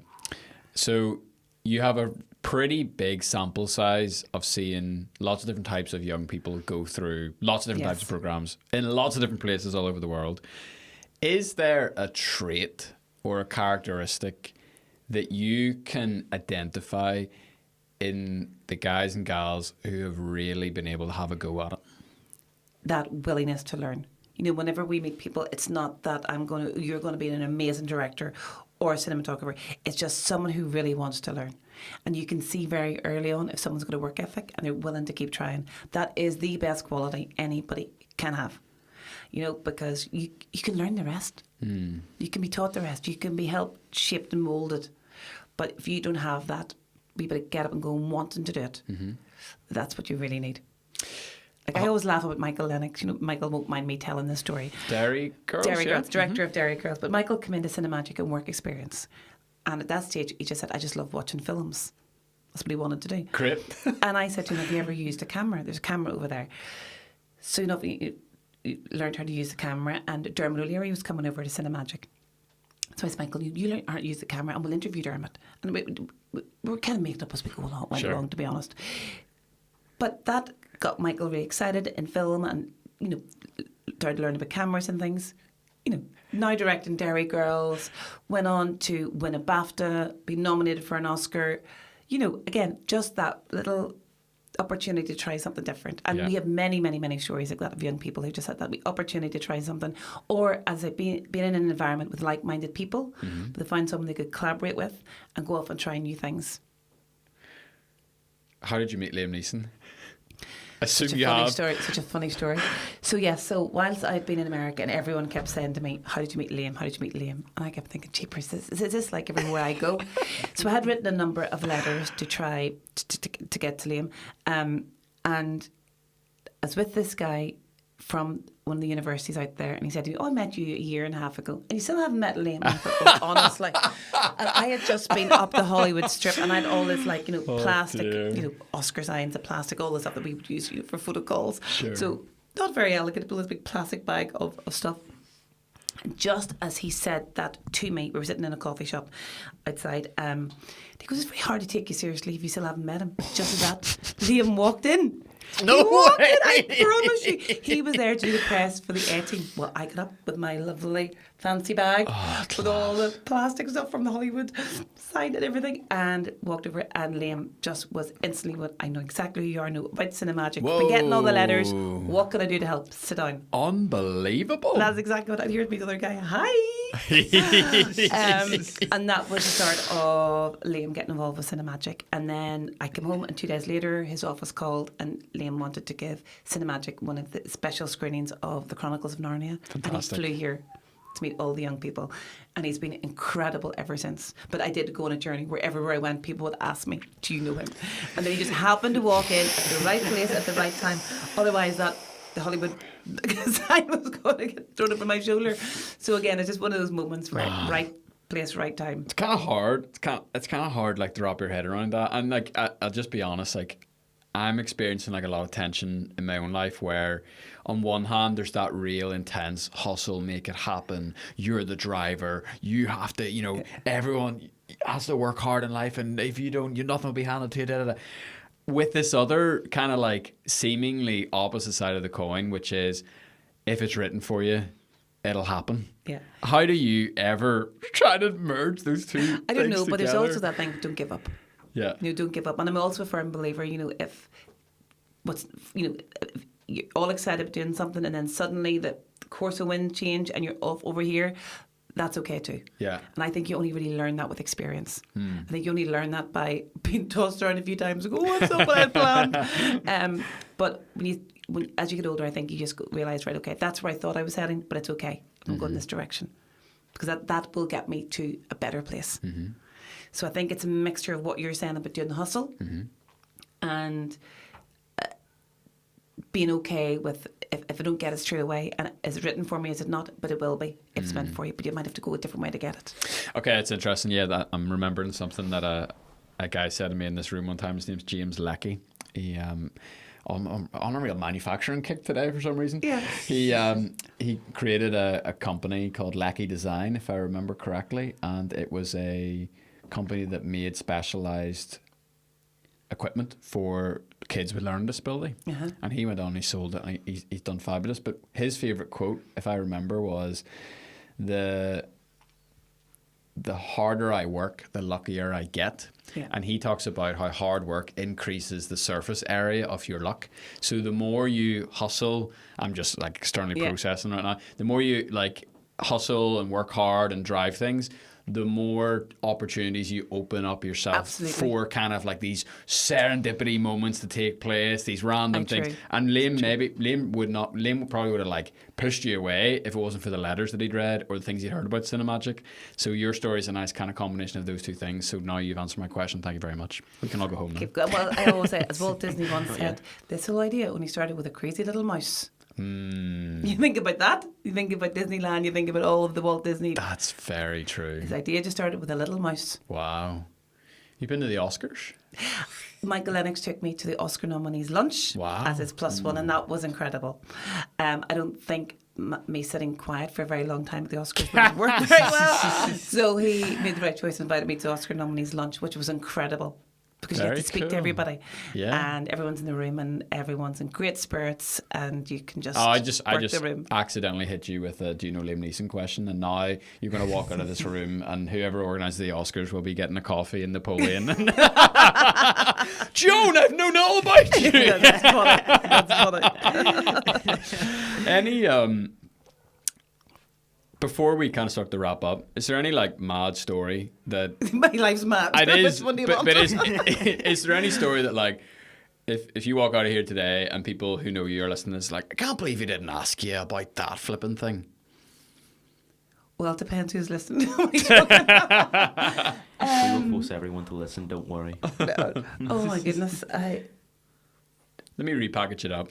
So you have a pretty big sample size of seeing lots of different types of young people go through lots of different types of programs in lots of different places all over the world. Is there a trait or a characteristic that you can identify in the guys and gals who have really been able to have a go at it? That willingness to learn. You know, whenever we meet people, it's not that you're going to be an amazing director or a cinematographer. It's just someone who really wants to learn. And you can see very early on if someone's got a work ethic and they're willing to keep trying. That is the best quality anybody can have. You know, because you can learn the rest. You can be taught the rest. You can be helped, shaped and moulded. But if you don't have that, be able to get up and go and wanting to do it, that's what you really need. Like I always laugh about Michael Lennox. You know, Michael won't mind me telling this story. Dairy Girls, director of Dairy Girls. But Michael came into Cinemagic and work experience. And at that stage, he just said, I just love watching films. That's what he wanted to do. Great. And I said to him, have you ever used a camera? There's a camera over there. So you know, you learned how to use the camera. And Dermot O'Leary was coming over to Cinemagic. So I said, Michael, you learn how to use the camera and we'll interview Dermot. And we're kind of making up as we go along, to be honest. But that got Michael really excited in film and, started learning about cameras and things. Now directing Derry Girls, went on to win a BAFTA, be nominated for an Oscar. Again, just that little opportunity to try something different. And we have many, many, many stories like that of young people who just had that opportunity to try something. Or as I've been in an environment with like-minded people, they find someone they could collaborate with and go off and try new things. How did you meet Liam Neeson? Such a funny story. So whilst I'd been in America and everyone kept saying to me, how did you meet Liam? How did you meet Liam? And I kept thinking, jeepers, is this like everywhere I go? So I had written a number of letters to try to get to Liam. And I was with this guy from one of the universities out there, and he said to me, I met you a year and a half ago, and you still haven't met Liam. I thought, honestly. And I had just been up the Hollywood Strip, and I had all this, plastic, Oscar signs of plastic, all the stuff that we would use for photo calls. Sure. So not very elegant, but this big plastic bag of stuff. And just as he said that to me, we were sitting in a coffee shop outside, he goes, it's very hard to take you seriously if you still haven't met him. Just as that, Liam walked in. No way! I promise you. He was there to do the press for the 18th. Well, I got up with my lovely fancy bag with all the plastic stuff from the Hollywood side and everything, and walked over, and Liam just was instantly what I know exactly who you are, know about Cinemagic. Been getting all the letters. What can I do to help? Sit down. Unbelievable. That's exactly what I heard. Me the other guy. Hi. And that was the start of Liam getting involved with Cinemagic. And then I came home, and 2 days later his office called, and Liam wanted to give Cinemagic one of the special screenings of The Chronicles of Narnia. Fantastic. And he flew here to meet all the young people, and he's been incredible ever since. But I did go on a journey where everywhere I went, people would ask me, do you know him? And then he just happened to walk in at the right place at the right time. Otherwise the Hollywood sign was going to get thrown over my shoulder. So again, it's just one of those moments where right place, right time. It's kind of hard. It's kind of hard, to wrap your head around that. And I'll just be honest, I'm experiencing a lot of tension in my own life where on one hand there's that real intense hustle, make it happen, you're the driver, you have to, everyone has to work hard in life, and if you don't, nothing will be handed to you, da, da, da. With this other kind of seemingly opposite side of the coin, which is if it's written for you, it'll happen. Yeah. How do you ever try to merge those two I don't know, things but there's together? also that thing, don't give up. Yeah. Don't give up. And I'm also a firm believer, if you're all excited about doing something and then suddenly the course of wind change and you're off over here, that's okay too. Yeah. And I think you only really learn that with experience. I think you only learn that by being tossed around a few times and go, what's up what I had planned? But as you get older, I think you just realise, right, okay, that's where I thought I was heading, but it's okay. I'm going this direction. Because that will get me to a better place. Mm-hmm. So I think it's a mixture of what you're saying about doing the hustle and being okay with if I don't get it straight away, and is it written for me, is it not? But it will be if it's meant for you, but you might have to go a different way to get it. Okay, it's interesting. Yeah, that I'm remembering something that a guy said to me in this room one time. His name's James Leckie. He on a real manufacturing kick today for some reason. Yeah. He created a company called Leckie Design, if I remember correctly, and it was a company that made specialised equipment for kids with learning disability. And he went on, he sold it, and he's done fabulous. But his favourite quote, if I remember, was the harder I work, the luckier I get. Yeah. And he talks about how hard work increases the surface area of your luck. So the more you hustle, I'm just externally processing right now, the more you hustle and work hard and drive things, the more opportunities you open up yourself for kind of these serendipity moments to take place, these random things. True. And Liam probably would have pushed you away if it wasn't for the letters that he'd read or the things he'd heard about Cinemagic. So your story is a nice kind of combination of those two things. So now you've answered my question. Thank you very much. We can all go home now. Well, I always say, as Walt Disney once said, this whole idea only started with a crazy little mouse. You think about that, you think about Disneyland, you think about all of the Walt Disney. That's very true. His idea just started with a little mouse. Wow. You've been to the Oscars? Michael Lennox took me to the Oscar nominees lunch as his +1, and that was incredible. I don't think me sitting quiet for a very long time at the Oscars would have worked very well. So he made the right choice and invited me to Oscar nominees lunch, which was incredible. because you have to speak to everybody. Yeah. And everyone's in the room and everyone's in great spirits and you can just I work just the room. accidentally hit you with a do you know Liam Neeson question, and now you're going to walk out of this room and whoever organises the Oscars will be getting a coffee and Napoleon. Joan, I've known all about you. That's funny. Any before we kind of start to wrap up, is there any like mad story that My life's mad. it is? Which one do you But want? is there any story that like if you walk out of here today and people who know you are listening, is like, I can't believe he didn't ask you about that flipping thing? Well, it depends who's listening. We will force everyone to listen, don't worry. Oh my goodness. Let me repackage it up.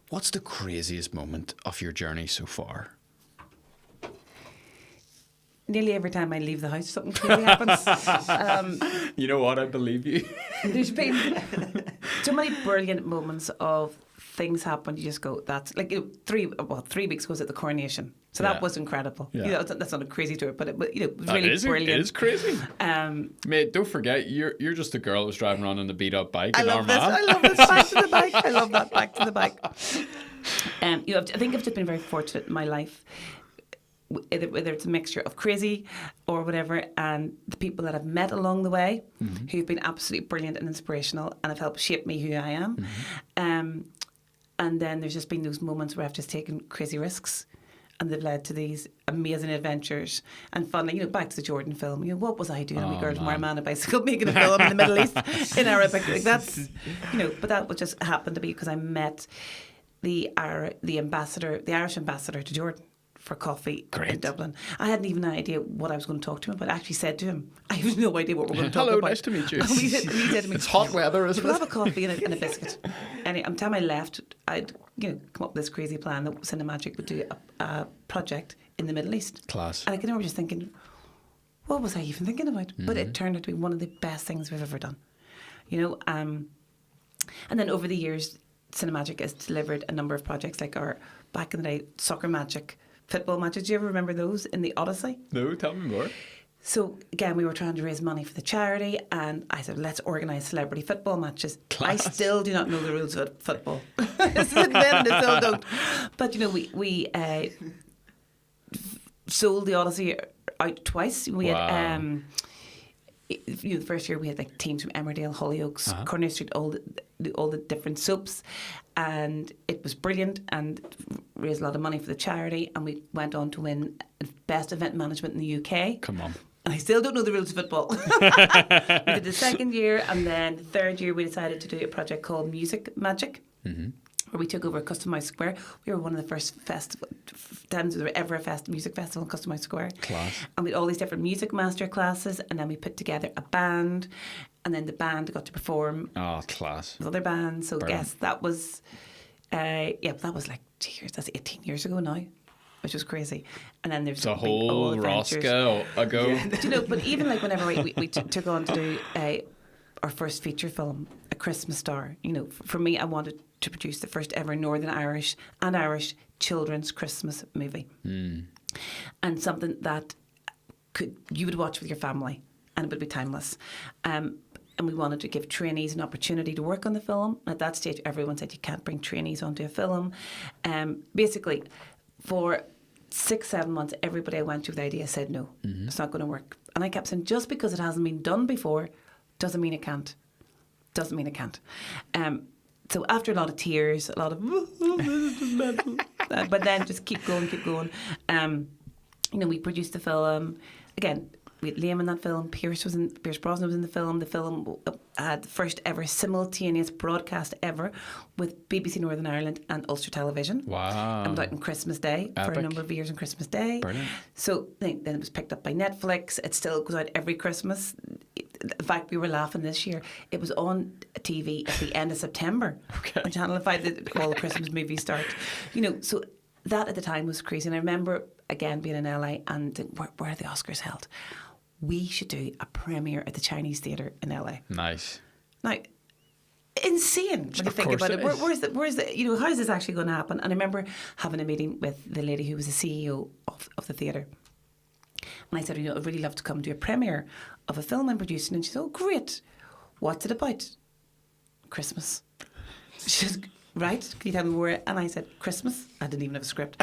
What's the craziest moment of your journey so far? Nearly every time I leave the house, something crazy happens. You know what? I believe you. There's been so many brilliant moments of things happen. You just go, that's like 3 weeks ago was at the coronation. So that was incredible. Yeah. You know, that's not a crazy story, but it was That really is, brilliant. It is crazy. Mate, don't forget, you're just a girl who was driving around on a beat up bike in I love this. Armagh. I love this. Back to the bike. I love that. Back to the bike. I think I've just been very fortunate in my life. Whether it's a mixture of crazy or whatever, and the people that I've met along the way who've been absolutely brilliant and inspirational and have helped shape me who I am. And then there's just been those moments where I've just taken crazy risks and they've led to these amazing adventures and fun. Like, back to the Jordan film, what was I doing? A wee girl from Armagh on a bicycle making a film in the Middle East in Arabic. Like that's, but that would just happen to be because I met the Irish ambassador to Jordan for coffee in Dublin. I hadn't even an idea what I was going to talk to him about. I actually said to him, I have no idea what we're going to talk Hello, about. nice to meet you. he said to me, It's hot weather, isn't we'll it? have a coffee and a biscuit. And by the time I left, I'd come up with this crazy plan that Cinemagic would do a project in the Middle East. Class. And I can remember just thinking, what was I even thinking about? But it turned out to be one of the best things we've ever done. And then over the years, Cinemagic has delivered a number of projects like our, back in the day, Soccer Magic, football matches. Do you ever remember those in the Odyssey? No, tell me more. So again, we were trying to raise money for the charity, and I said, let's organise celebrity football matches. Class. I still do not know the rules of football. I still don't. But we sold the Odyssey out twice. We had the first year we had like teams from Emmerdale, Hollyoaks, Corner Street, all the different soaps, and it was brilliant and raised a lot of money for the charity, and we went on to win best event management in the UK. Come on. And I still don't know the rules of football. We did the second year, and then the third year we decided to do a project called Music Magic. Where we took over a customised square. We were one of the first times there was ever a music festival in customised square. Class. And we had all these different music master classes, and then we put together a band, and then the band got to perform. Oh, class. With other bands. So Brilliant. yes, that was, that was like, that's 18 years ago now, which was crazy. And then there's It's a whole Roscoe ago. Yeah. But even like whenever we took on to do our first feature film, A Christmas Star, for me, I wanted to produce the first ever Northern Irish and Irish children's Christmas movie. And something that you would watch with your family and it would be timeless. And we wanted to give trainees an opportunity to work on the film. At that stage, everyone said you can't bring trainees onto a film. Basically, for 6-7 months, everybody I went to with the idea said no, it's not going to work. And I kept saying, just because it hasn't been done before doesn't mean it can't. Doesn't mean it can't. So after a lot of tears, a lot of but then just keep going. We produced the film. Again, we had Liam in that film. Pierce Brosnan was in the film. The film had the first ever simultaneous broadcast ever with BBC Northern Ireland and Ulster Television. Wow. And was out on Christmas Day for Epic. a number of years on Christmas Day. Brilliant. So then it was picked up by Netflix. It still goes out every Christmas. In fact, we were laughing this year. It was on TV at the end of September on Channel 5. All the Christmas movies start. So that at the time was crazy. And I remember, again, being in LA and where are the Oscars held? We should do a premiere at the Chinese Theatre in LA. Nice. Now, insane when you think about it. Where's the, how is this actually going to happen? And I remember having a meeting with the lady who was the CEO of the theatre. And I said, I'd really love to come do a premiere of a film I'm producing. And she said, oh, great. what's it about? Christmas. She says, right, can you tell me more? And I said, Christmas. I didn't even have a script.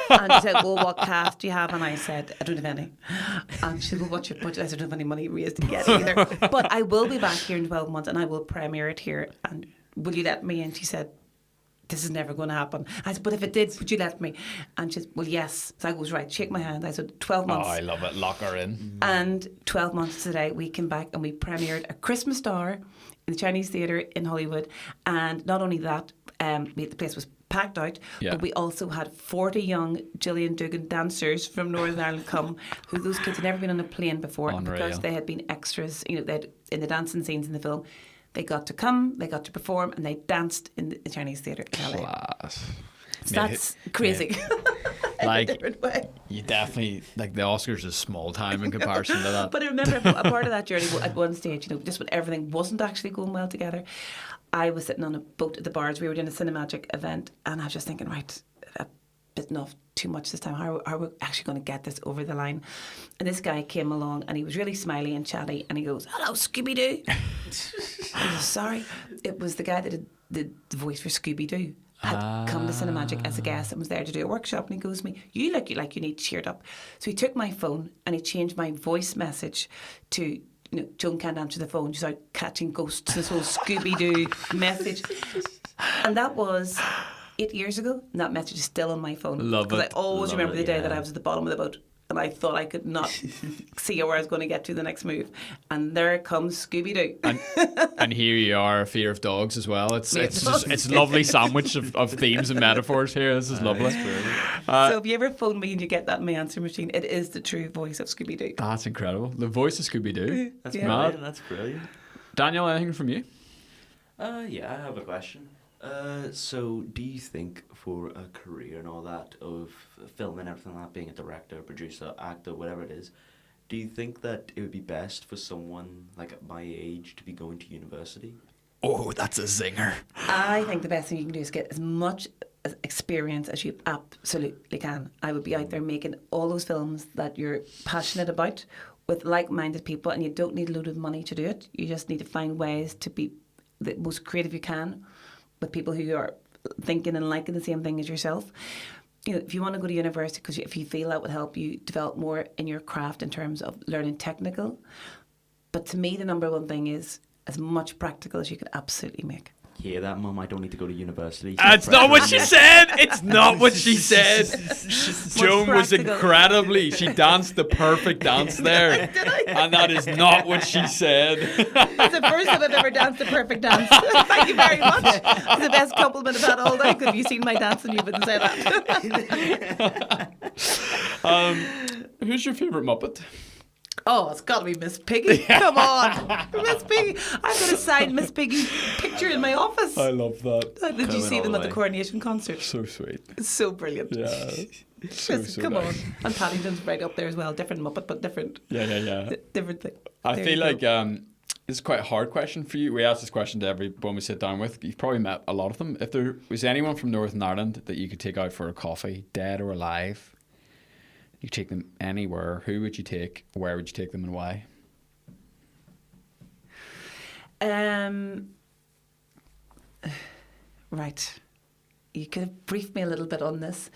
And she said, well, what cast do you have? And I said, I don't have any. And she said, well, what's your budget? I said, I don't have any money raised yet either. But I will be back here in 12 months and I will premiere it here. And will you let me? And she said, this is never going to happen. I said, but if it did, would you let me? And she said, well, yes. So I goes, right, shake my hand. I said, 12 months. Oh, I love it. Lock her in. And 12 months today, we came back and we premiered A Christmas Star in the Chinese Theatre in Hollywood. And not only that, the place was packed out, but we also had 40 young Gillian Dugan dancers from Northern Ireland come, who those kids had never been on a plane before. Unreal. Because they had been extras, they'd, in the dancing scenes in the film. They got to come, they got to perform, and they danced in the Chinese Theatre in LA. Class. So that's crazy. In a different way. You definitely, like, the Oscars is small time in comparison to that. But I remember a part of that journey at one stage, just when everything wasn't actually going well together, I was sitting on a boat at the bars. We were doing a Cinemagic event, and I was just thinking, right, I've bitten off too much this time. How are we actually going to get this over the line? And this guy came along, and he was really smiley and chatty, and he goes, hello, Scooby-Doo. I was sorry. It was the guy that did the voice for Scooby-Doo. Had come to Cinemagic as a guest and was there to do a workshop, and he goes to me, you look like you need cheered up. So he took my phone and he changed my voice message to, Joan can't answer the phone, she's out catching ghosts, this whole Scooby-Doo message. And that was 8 years ago, and that message is still on my phone. Love it. Because I always remember the day that I was was at the bottom of the boat and I thought I could not see where I was going to get to the next move. And there comes Scooby-Doo. And here you are, Fear of Dogs as well. It's a lovely sandwich of themes and metaphors here. This is lovely. So if you ever phone me and you get that in my answer machine, it is the true voice of Scooby-Doo. That's incredible. The voice of Scooby-Doo. That's Yeah. brilliant. That's brilliant. Daniel, anything from you? Yeah, I have a question. So do you think for a career and all that of film and everything like that, being a director, producer, actor, whatever it is, do you think that it would be best for someone like at my age to be going to university? Oh, that's a zinger. I think the best thing you can do is get as much experience as you absolutely can. I would be out there making all those films that you're passionate about with like-minded people, and you don't need a load of money to do it. You just need to find ways to be the most creative you can with people who are thinking and liking the same thing as yourself. If you want to go to university, because if you feel that would help you develop more in your craft in terms of learning technical. But to me, the number one thing is as much practical as you could absolutely make. Hear that, Mum? I don't need to go to university. It's not what she said. It's not what she said. Joan was incredibly. She danced the perfect dance there, and that is not what she said. It's the first time I've ever danced a perfect dance. Thank you very much. It's the best compliment I've had all day. Because if you've seen my dancing, you wouldn't say that. Who's your favourite Muppet? Oh, it's got to be Miss Piggy. Come on. Miss Piggy. I've got a signed Miss Piggy picture in my office. I love that. Did you see them at the Coronation concert? So sweet. It's so brilliant. Yeah. So Come on. nice. And Paddington's right up there as well. Different Muppet, but different. Yeah. Different thing. I There feel you like go. it's quite a hard question for you. We ask this question to everyone we sit down with. You've probably met a lot of them. If there was anyone from Northern Ireland that you could take out for a coffee, dead or alive, you take them anywhere, who would you take, where would you take them, and why? Right. You could have briefed me a little bit on this.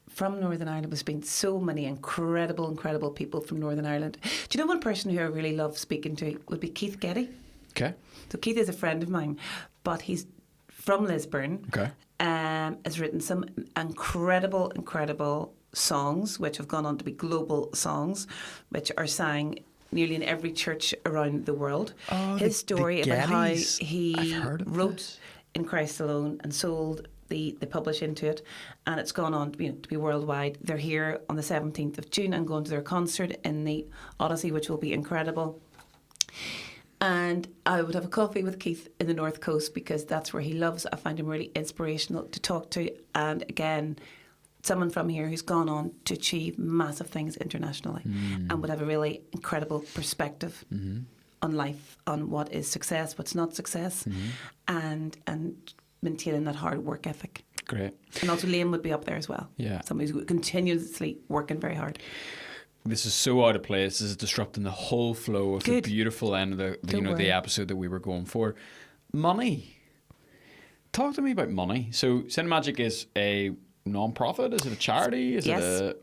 From Northern Ireland, there's been so many incredible people from Northern Ireland. Do you know one person who I really love speaking to would be Keith Getty? Okay. So Keith is a friend of mine, but he's from Lisburn. Okay. Has written some incredible songs, which have gone on to be global songs, which are sang nearly in every church around the world. Oh, His story the about how Gettys. I've he heard of wrote this. In Christ Alone and sold the publish into it, and it's gone on to be worldwide. They're here on the 17th of June and going to their concert in the Odyssey, which will be incredible. And I would have a coffee with Keith in the North Coast because that's where he loves. I find him really inspirational to talk to. And again, someone from here who's gone on to achieve massive things internationally and would have a really incredible perspective on life, on what is success, what's not success, and maintaining that hard work ethic. Great. And also Liam would be up there as well. Yeah. Somebody who's continuously working very hard. this is so out of place. This is disrupting the whole flow of the beautiful end of the episode that we were going for. Money. Talk to me about money. So Cinemagic is a non-profit? Is it a charity?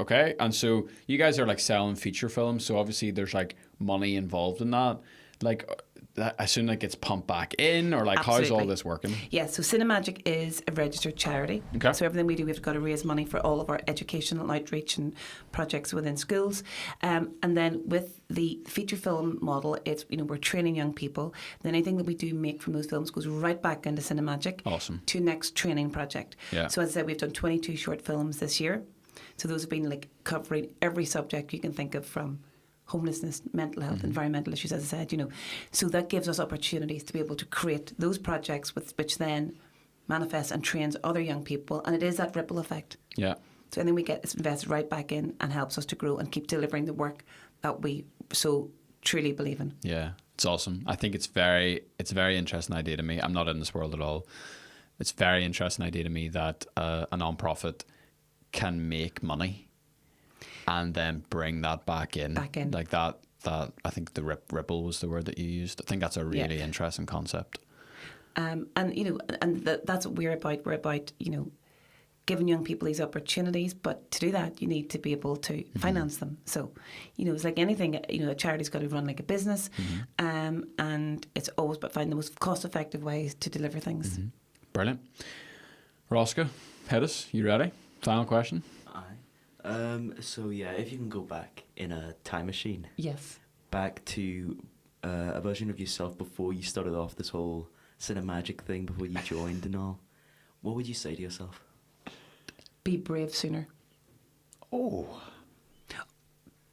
Okay. And so you guys are like selling feature films, so obviously there's like money involved in that. Like, I assume that gets pumped back in, or like Absolutely. How's all this working? Yeah, so Cinemagic is a registered charity. Okay. So everything we do, we've got to raise money for all of our educational outreach and projects within schools. And then with the feature film model, it's, you know, we're training young people. Then anything that we do make from those films goes right back into Cinemagic. Awesome. To next training project. Yeah. So as I said, we've done 22 short films this year. So those have been like covering every subject you can think of, from homelessness, mental health, environmental issues, as I said, you know. So that gives us opportunities to be able to create those projects which then manifests and trains other young people. And it is that ripple effect. Yeah. So anything we get is invested right back in and helps us to grow and keep delivering the work that we so truly believe in. Yeah, it's awesome. I think it's a very interesting idea to me. I'm not in this world at all. It's a very interesting idea to me that a non-profit can make money and then bring that back in. Like that I think the ripple was the word that you used. I think that's a really interesting concept. And you know, and that's what we're about. We're about, you know, giving young people these opportunities, but to do that you need to be able to finance them. So, you know, it's like anything, you know, a charity's got to run like a business, and it's always about finding the most cost-effective ways to deliver things. Brilliant. Roscoe, hit us. You ready? Final question. So yeah, if you can go back in a time machine. Yes. Back to a version of yourself before you started off this whole Cinemagic thing, before you joined and all, what would you say to yourself? Be brave sooner. Oh.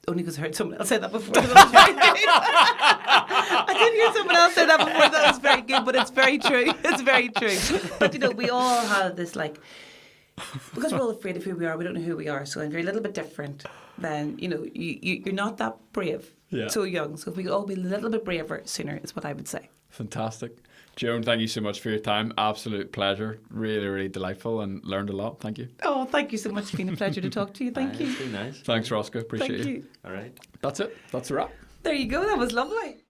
Only because I heard someone else say that before. That was very good. I did hear someone else say that before. That was very good, but it's very true. It's very true. But you know, we all have this, like, because we're all afraid of who we are, we don't know who we are. So if you're a little bit different, then, you know, you're not that brave. Yeah. So young. So if we could all be a little bit braver sooner, is what I would say. Fantastic. Joan, thank you so much for your time. Absolute pleasure. Really, really delightful, and learned a lot. Thank you. Oh, thank you so much. It's been a pleasure to talk to you. Thank you. It's been nice. Thanks, Roscoe. Appreciate Thank you. All right. That's it. That's a wrap. There you go. That was lovely.